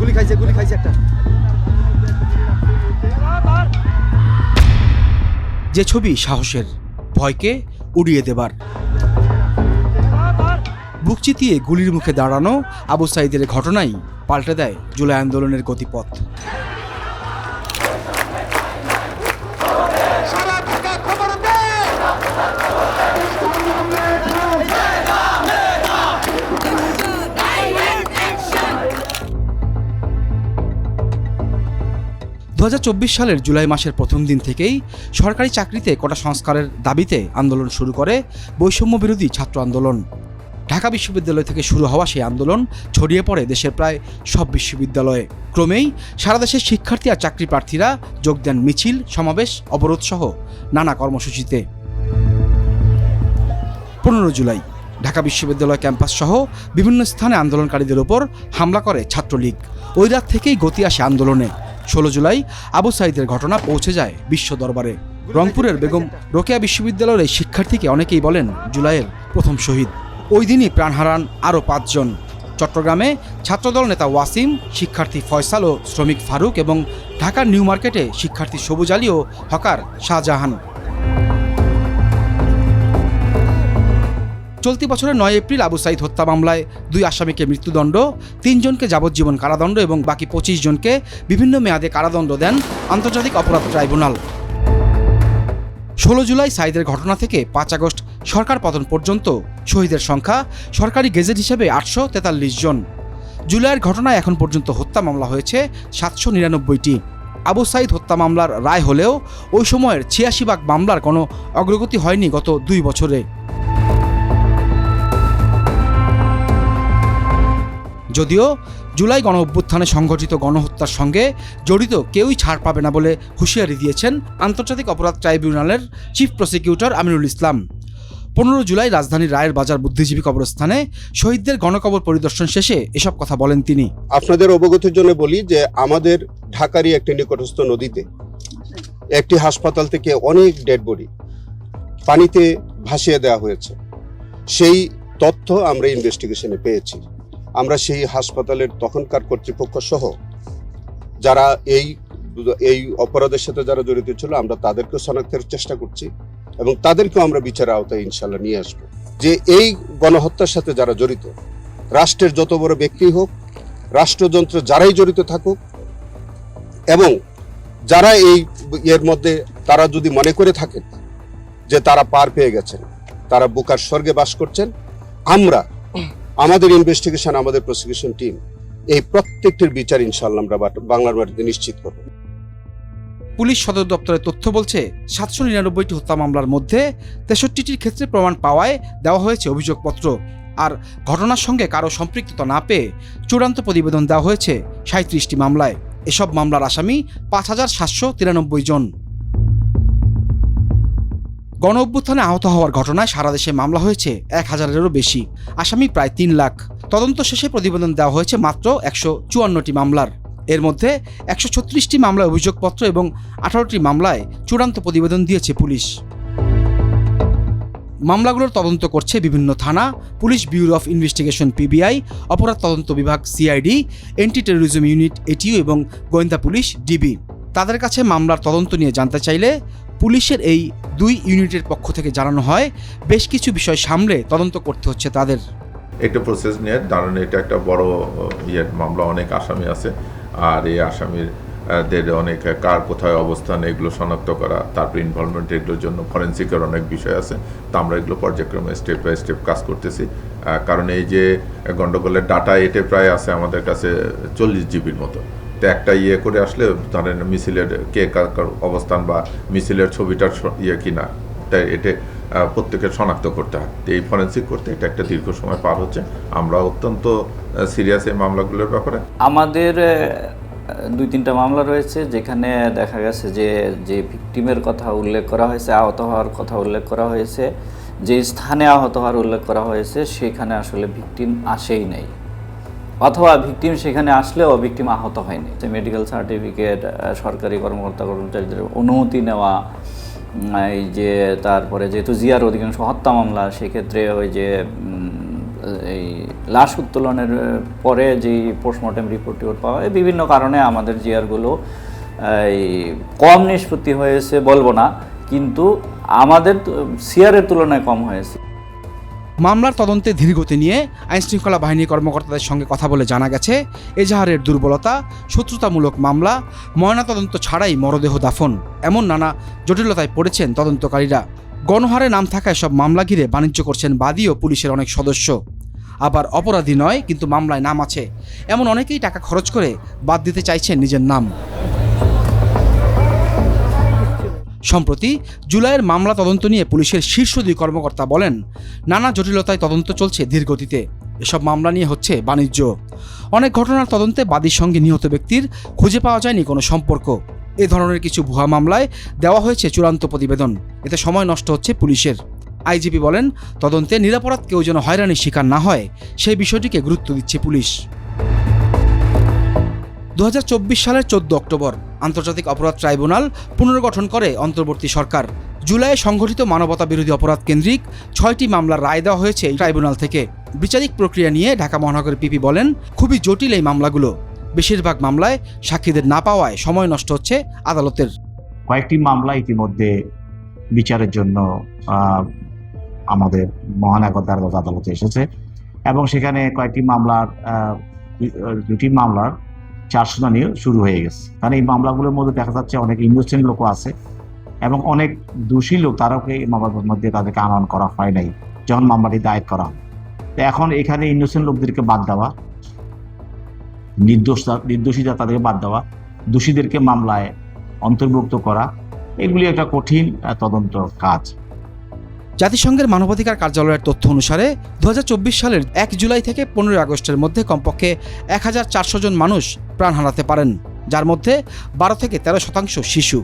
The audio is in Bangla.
গুলি খাইছে একটা। যে ছবি সাহসের, ভয়কে উড়িয়ে দেবার। বুক চিতিয়ে গুলির মুখে দাঁড়ানো আবু সাঈদের ঘটনাই পাল্টে দেয় জুলাই আন্দোলনের গতিপথ। সালের জুলাই মাসের প্রথম দিন থেকেই সরকারি চাকরিতে কোটা সংস্কারের দাবিতে আন্দোলন শুরু করে বৈষম্য বিরোধী ছাত্র আন্দোলন। ঢাকা বিশ্ববিদ্যালয় থেকে শুরু হওয়া সেই আন্দোলন ছড়িয়ে পড়ে দেশের প্রায় সব বিশ্ববিদ্যালয়ে। ক্রমেই সারা দেশের শিক্ষার্থী আর চাকরি প্রার্থীরা যোগ দেন মিছিল, সমাবেশ, অবরোধ সহ নানা কর্মসূচিতে। 15 জুলাই ঢাকা বিশ্ববিদ্যালয় ক্যাম্পাস সহ বিভিন্ন স্থানে আন্দোলনকারীদের ওপর হামলা করে ছাত্রলীগ। ওই রাত থেকেই গতি আসে আন্দোলনে। 16 জুলাই আবু সাঈদের ঘটনা পৌঁছে যায় বিশ্ব দরবারে। রংপুরের বেগম রোকেয়া বিশ্ববিদ্যালয়ের এই শিক্ষার্থীকে অনেকেই বলেন জুলাইয়ের প্রথম শহীদ। ওই দিনই প্রাণ হারান আরও 5 জন। চট্টগ্রামে ছাত্রদল নেতা ওয়াসিম, শিক্ষার্থী ফয়সাল ও শ্রমিক ফারুক এবং ঢাকার নিউ মার্কেটে শিক্ষার্থী সবুজ আলী ও হকার শাহজাহান। চলতি বছরের 9 এপ্রিল আবু সাঈদ হত্যা মামলায় 2 আসামিকে মৃত্যুদণ্ড, 3 জনকে যাবজ্জীবন কারাদণ্ড এবং বাকি 25 জনকে বিভিন্ন মেয়াদে কারাদণ্ড দেন আন্তর্জাতিক অপরাধ ট্রাইব্যুনাল। 16 জুলাই সাঈদের ঘটনা থেকে 5 আগস্ট সরকার পতন পর্যন্ত শহীদের সংখ্যা সরকারি গেজেট হিসেবে 843 জন। জুলাইয়ের ঘটনায় এখন পর্যন্ত হত্যা মামলা হয়েছে 799টি। আবু সাঈদ হত্যা মামলার রায় হলেও ওই সময়ের 86 ভাগ মামলার কোনো অগ্রগতি হয়নি গত 2 বছরে। যদিও জুলাই গণ অভ্যুত্থানে সংঘটিত গণহত্যার সঙ্গে জড়িত কেউই ছাড় পাবে না বলে হুঁশিয়ারি দিয়েছেন আন্তর্জাতিক অপরাধ ট্রাইব্যুনালের চিফ প্রসিকিউটর আমিনুল ইসলাম। 15 জুলাই রাজধানীর রায়ের বাজার বুদ্ধিজীবী কবরস্থানে শহীদদের গণকবর পরিদর্শন শেষে এসব কথা বলেন তিনি। আপনাদের অবগতির জন্য বলি যে আমাদের ঢাকারই একটি নিকটস্থ নদীতে একটি হাসপাতাল থেকে অনেক ডেড বডি পানিতে ভাসিয়ে দেওয়া হয়েছে। সেই তথ্য আমরা ইনভেস্টিগেশনে পেয়েছি। আমরা সেই হাসপাতালের তখনকার কর্তৃপক্ষ সহ যারা এই অপরাধের সাথে যারা জড়িত ছিল আমরা তাদেরকে শনাক্তের চেষ্টা করছি এবং তাদেরকেও আমরা বিচারের আওতায় ইনশাল্লাহ নিয়ে আসবো। যে এই গণহত্যার সাথে যারা জড়িত, রাষ্ট্রের যত বড় ব্যক্তি হোক, রাষ্ট্রযন্ত্র যারাই জড়িত থাকুক, এবং যারা এর মধ্যে তারা যদি মনে করে থাকেন যে তারা পার পেয়ে গেছেন, তারা বুকার স্বর্গে বাস করছেন, আমরা আমাদের ইনভেস্টিগেশন, আমাদের প্রসিকিউশন টিম এই প্রত্যেকটির বিচার ইনশাআল্লাহ আমরা বাংলার মাটিতে নিশ্চিত করব। পুলিশ সদর দপ্তরের তথ্য বলছে 799টি হত্যা মামলার মধ্যে 63টির ক্ষেত্রে প্রমাণ পাওয়ায় দেওয়া হয়েছে অভিযোগপত্র। আর ঘটনার সঙ্গে কারো সম্পৃক্ততা না পেয়ে চূড়ান্ত প্রতিবেদন দেওয়া হয়েছে 37টি মামলায়। এসব মামলার আসামি 5793 জন। গণ অভ্যুত্থানে আহত হওয়ার ঘটনায় সারা দেশে মামলা হয়েছে 1000-এরও বেশি, আসামি প্রায় 3 লাখ। তদন্ত শেষে প্রতিবেদন দেওয়া হয়েছে মাত্র 154টি মামলার। এর মধ্যে 136টি মামলায় অভিযোগপত্র এবং 18টি মামলায় চূড়ান্ত প্রতিবেদন দিয়েছে পুলিশ। মামলাগুলোর তদন্ত করছে বিভিন্ন থানা, police bureau of investigation PBI, অপরাধ তদন্ত বিভাগ CID, anti terrorism unit ATU এবং গোয়েন্দা পুলিশ ডিবি। তাদের কাছে মামলার তদন্ত নিয়ে জানতে চাইলে পুলিশের এই 2 ইউনিটের পক্ষ থেকে জানানো হয় বেশ কিছু বিষয় সামলে তদন্ত করতে হচ্ছে তাদের। একটা প্রসেস নিয়ে দাঁড়ানো, এটা একটা বড় মামলা, অনেক আসামি আছে, আর এই আসামিদের অনেক কার কোথায় অবস্থান এগুলো শনাক্ত করা, তারপর ইনভলভমেন্ট, এগুলোর জন্য ফরেন্সিকের অনেক বিষয় আছে। তো আমরা এগুলো পর্যায়ক্রমে স্টেপ বাই স্টেপ কাজ করতেছি। কারণ এই যে গন্ডগোলের ডাটা এটা প্রায় আছে আমাদের কাছে 40 জিবির মতো। তো একটা করে আসলে ধরেন মিছিলের কে কার অবস্থান বা মিছিলের ছবিটার কিনা, তাই এটা প্রত্যেকের শনাক্ত করতে হয়। তো এই ফরেন্সিক করতে এটা একটা দীর্ঘ সময় পার হচ্ছে। আমরা অত্যন্ত সিরিয়াস এই মামলাগুলোর ব্যাপারে। আমাদের 2-3টা মামলা রয়েছে যেখানে দেখা গেছে যে ভিকটিমের কথা উল্লেখ করা হয়েছে, আহত হওয়ার কথা উল্লেখ করা হয়েছে, যে স্থানে আহত হওয়ার উল্লেখ করা হয়েছে সেখানে আসলে ভিকটিম আসেই নাই, অথবা ভিকটিম সেখানে আসলেও ভিকটিম আহত হয়নি। মেডিকেল সার্টিফিকেট, সরকারি কর্মকর্তা কর্মচারীদের অনুমতি নেওয়া, এই যে তারপরে যেহেতু জিয়ার অধিকাংশ হত্যা মামলা, সেক্ষেত্রে ওই যে এই লাশ উত্তোলনের পরে যে পোস্টমর্টেম রিপোর্ট পাওয়া হয়, বিভিন্ন কারণে আমাদের জিআরগুলো এই কম নিষ্পত্তি হয়েছে বলবো না, কিন্তু আমাদের সিআরের তুলনায় কম হয়েছে। মামলার তদন্তে ধীরগতি নিয়ে আইনশৃঙ্খলা বাহিনী কর্মকর্তাদের সঙ্গে কথা বলে জানা গেছে, এজাহারের দুর্বলতা, শত্রুতামূলক মামলা, ময়নাতদন্ত ছাড়াই মরদেহ দাফন, এমন নানা জটিলতায় পড়েছেন তদন্তকারীরা। গণহারে নাম থাকা এসব মামলা ঘিরে বাণিজ্য করছেন বাদী ও পুলিশের অনেক সদস্য। আবার অপরাধী নয় কিন্তু মামলায় নাম আছে এমন অনেকেই টাকা খরচ করে বাদ দিতে চাইছেন নিজের নাম। সম্প্রতি জুলাইয়ের মামলা তদন্ত নিয়ে পুলিশের শীর্ষ দুই কর্মকর্তা বলেন, নানা জটিলতায় তদন্ত চলছে ধীরগতিতে। এসব মামলা নিয়ে হচ্ছে বাণিজ্য। অনেক ঘটনার তদন্তে বাদীর সঙ্গে নিহত ব্যক্তির খুঁজে পাওয়া যায়নি কোনো সম্পর্ক। এ ধরনের কিছু ভুয়া মামলায় দেওয়া হয়েছে চূড়ান্ত প্রতিবেদন, এতে সময় নষ্ট হচ্ছে পুলিশের। আইজিপি বলেন, তদন্তে নিরপরাধ কেউ যেন হয়রানির শিকার না হয় সেই বিষয়টিকে গুরুত্ব দিচ্ছে পুলিশ। 2024 সালের 14 অক্টোবর আন্তর্জাতিক অপরাধ ট্রাইব্যুনাল পুনর্গঠন করে অন্তর্বর্তী সরকার। জুলাইয়ে সংঘটিত মানবতা বিরোধী অপরাধ কেন্দ্রিক 6টি মামলার রায় দেওয়া হয়েছে এই ট্রাইব্যুনাল থেকে। বিচারিক প্রক্রিয়া নিয়ে ঢাকা মহানগরের পিপি বলেন, খুবই জটিল এই মামলাগুলো। বেশিরভাগ মামলায় সাক্ষীদের না পাওয়ায় সময় নষ্ট হচ্ছে আদালতের। কয়েকটি মামলা ইতিমধ্যে বিচারের জন্য আমাদের মহানগর দায়রা আদালতে এসেছে এবং সেখানে কয়েকটি মামলার দুটি মামলার 4 শুনানি শুরু হয়ে গেছে। কারণ এই মামলাগুলোর মধ্যে দেখা যাচ্ছে অনেক ইনোসেন্ট লোকও আছে এবং অনেক দোষী লোক, তারাও এই মামলার মধ্যে তাদেরকে আনয়ন করা হয় নাই যখন মামলাটি দায়ের করা হয়। তো এখন এখানে ইনোসেন্ট লোকদেরকে বাদ দেওয়া, নির্দোষীরা তাদেরকে বাদ দেওয়া, দোষীদেরকে মামলায় অন্তর্ভুক্ত করা, এগুলি একটা কঠিন তদন্ত কাজ। জাতিসংঘের মানবাধিকার কার্যালয়ের তথ্য অনুসারে 2024 সালের 1 জুলাই থেকে 15 আগস্টের মধ্যে কমপক্ষে 1400 জন মানুষ প্রাণ হারাতে পারেন, যার মধ্যে 12 থেকে 13% শিশু।